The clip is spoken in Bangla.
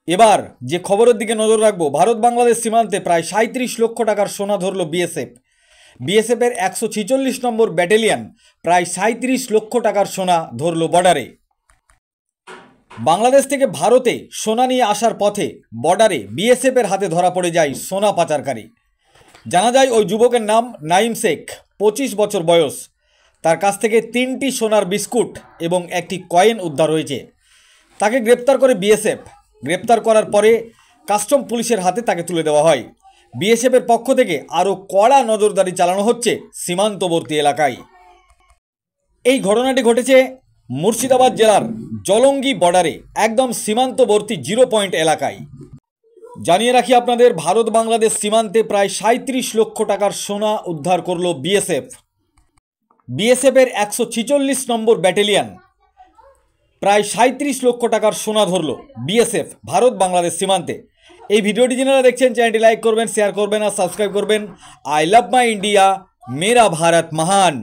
এবার যে খবরের দিকে নজর রাখবো, ভারত বাংলাদেশ সীমান্তে প্রায় 37 লক্ষ টাকার সোনা ধরল বিএসএফ। বিএসএফের 146 নম্বর ব্যাটালিয়ন প্রায় 37 লক্ষ টাকার সোনা ধরল বর্ডারে। বাংলাদেশ থেকে ভারতে সোনা নিয়ে আসার পথে বর্ডারে বিএসএফের হাতে ধরা পড়ে যায় সোনা পাচারকারী। জানা যায় ওই যুবকের নাম নাইম শেখ, 25 বছর বয়স। তার কাছ থেকে 3টি সোনার বিস্কুট এবং একটি কয়েন উদ্ধার হয়েছে। তাকে গ্রেপ্তার করে বিএসএফ। গ্রেপ্তার করার পরে কাস্টম পুলিশের হাতে তাকে তুলে দেওয়া হয়। বিএসএফের পক্ষ থেকে আরও কড়া নজরদারি চালানো হচ্ছে সীমান্তবর্তী এলাকায়। এই ঘটনাটি ঘটেছে মুর্শিদাবাদ জেলার জলঙ্গি বর্ডারে, একদম সীমান্তবর্তী 0 পয়েন্ট এলাকায়। জানিয়ে রাখি আপনাদের, ভারত বাংলাদেশ সীমান্তে প্রায় 37 লক্ষ টাকার সোনা উদ্ধার করল বিএসএফ। বিএসএফের 146 নম্বর ব্যাটালিয়ন প্রায় 37 লক্ষ টাকার সোনা ধরল বিএসএফ ভারত বাংলাদেশ সীমান্তে। এই ভিডিওটি যারা দেখছেন চ্যানেলটি লাইক করবেন, শেয়ার করবেন আর সাবস্ক্রাইব করবেন। আই লাভ মাই ইন্ডিয়া, মেরা ভারত মহান।